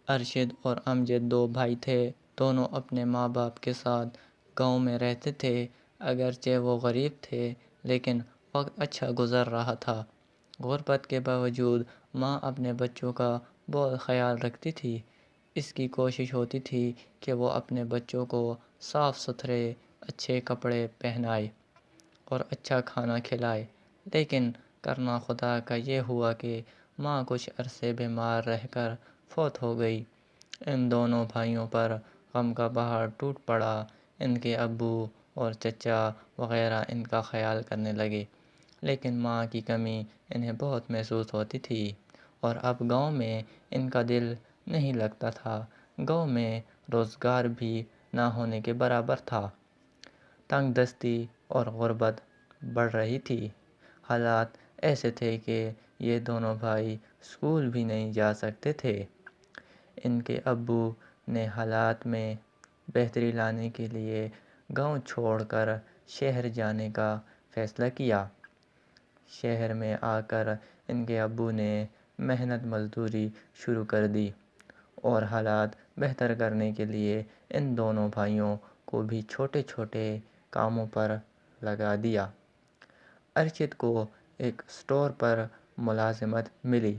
ارشد اور امجد دو بھائی تھے۔ دونوں اپنے ماں باپ کے ساتھ گاؤں میں رہتے تھے۔ اگرچہ وہ غریب تھے لیکن وقت اچھا گزر رہا تھا۔ غربت کے باوجود ماں اپنے بچوں کا بہت خیال رکھتی تھی۔ اس کی کوشش ہوتی تھی کہ وہ اپنے بچوں کو صاف ستھرے اچھے کپڑے پہنائے اور اچھا کھانا کھلائے، لیکن کرنا خدا کا یہ ہوا کہ ماں کچھ عرصے بیمار رہ کر فوت ہو گئی۔ ان دونوں بھائیوں پر غم کا پہاڑ ٹوٹ پڑا۔ ان کے ابو اور چچا وغیرہ ان کا خیال کرنے لگے، لیکن ماں کی کمی انہیں بہت محسوس ہوتی تھی، اور اب گاؤں میں ان کا دل نہیں لگتا تھا۔ گاؤں میں روزگار بھی نہ ہونے کے برابر تھا۔ تنگ دستی اور غربت بڑھ رہی تھی۔ حالات ایسے تھے کہ یہ دونوں بھائی اسکول بھی نہیں جا سکتے تھے۔ ان کے ابو نے حالات میں بہتری لانے کے لیے گاؤں چھوڑ کر شہر جانے کا فیصلہ کیا۔ شہر میں آ کر ان کے ابو نے محنت مزدوری شروع کر دی اور حالات بہتر کرنے کے لیے ان دونوں بھائیوں کو بھی چھوٹے چھوٹے کاموں پر لگا دیا۔ ارشد کو ایک اسٹور پر ملازمت ملی۔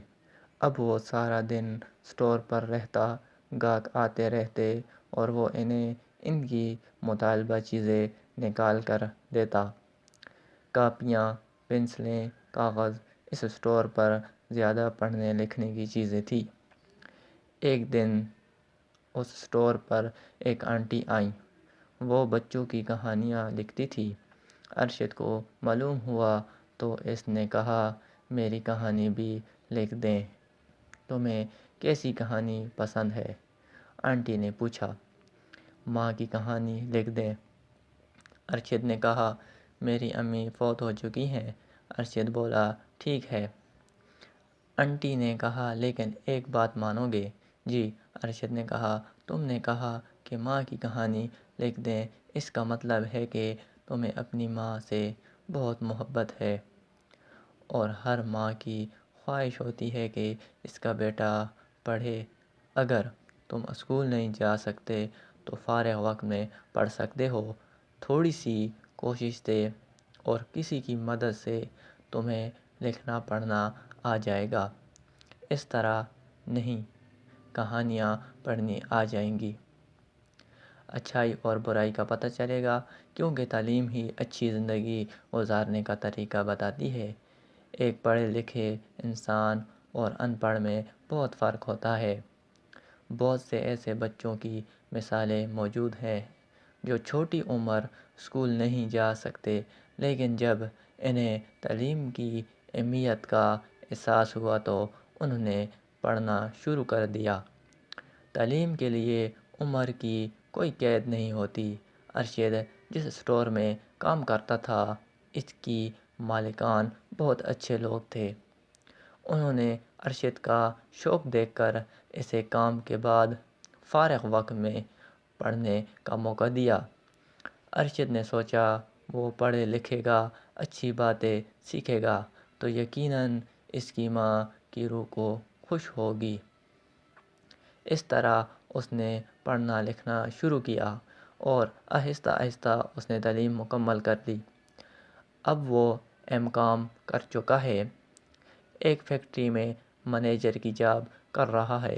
اب وہ سارا دن اسٹور پر رہتا، گاہک آتے رہتے اور وہ انہیں ان کی مطالبہ چیزیں نکال کر دیتا۔ کاپیاں، پنسلیں، کاغذ، اس اسٹور پر زیادہ پڑھنے لکھنے کی چیزیں تھیں۔ ایک دن اس اسٹور پر ایک آنٹی آئیں۔ وہ بچوں کی کہانیاں لکھتی تھیں۔ ارشد کو معلوم ہوا تو اس نے کہا، میری کہانی بھی لکھ دیں، تمہیں کیسی کہانی پسند ہے؟ آنٹی نے پوچھا۔ ماں کی کہانی لکھ دیں۔ ارشد نے کہا، میری امی فوت ہو چکی ہیں۔ ارشد بولا، ٹھیک ہے۔ آنٹی نے کہا، لیکن ایک بات مانو گے؟ جی۔ ارشد نے کہا، تم نے کہا کہ ماں کی کہانی لکھ دیں، اس کا مطلب ہے کہ تمہیں اپنی ماں سے بہت محبت ہے، اور ہر ماں کی خواہش ہوتی ہے کہ اس کا بیٹا پڑھے۔ اگر تم اسکول نہیں جا سکتے تو فارغ وقت میں پڑھ سکتے ہو۔ تھوڑی سی کوشش سے اور کسی کی مدد سے تمہیں لکھنا پڑھنا آ جائے گا۔ اس طرح نہیں، کہانیاں پڑھنی آ جائیں گی۔ اچھائی اور برائی کا پتہ چلے گا، کیونکہ تعلیم ہی اچھی زندگی گزارنے کا طریقہ بتاتی ہے۔ ایک پڑھے لکھے انسان اور ان پڑھ میں بہت فرق ہوتا ہے۔ بہت سے ایسے بچوں کی مثالیں موجود ہیں جو چھوٹی عمر اسکول نہیں جا سکتے، لیکن جب انہیں تعلیم کی اہمیت کا احساس ہوا تو انہوں نے پڑھنا شروع کر دیا۔ تعلیم کے لیے عمر کی کوئی قید نہیں ہوتی۔ ارشد جس اسٹور میں کام کرتا تھا، اس کی مالکان بہت اچھے لوگ تھے۔ انہوں نے ارشد کا شوق دیکھ کر اسے کام کے بعد فارغ وقت میں پڑھنے کا موقع دیا۔ ارشد نے سوچا، وہ پڑھے لکھے گا، اچھی باتیں سیکھے گا تو یقیناً اس کی ماں کی روح کو خوش ہوگی۔ اس طرح اس نے پڑھنا لکھنا شروع کیا اور آہستہ آہستہ اس نے تعلیم مکمل کر لی۔ اب وہ M.Com کر چکا ہے۔ ایک فیکٹری میں مینیجر کی جاب کر رہا ہے۔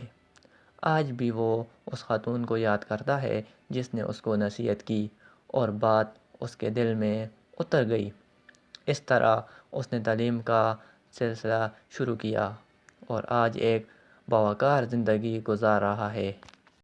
آج بھی وہ اس خاتون کو یاد کرتا ہے جس نے اس کو نصیحت کی، اور بات اس کے دل میں اتر گئی۔ اس طرح اس نے تعلیم کا سلسلہ شروع کیا اور آج ایک باوقار زندگی گزار رہا ہے۔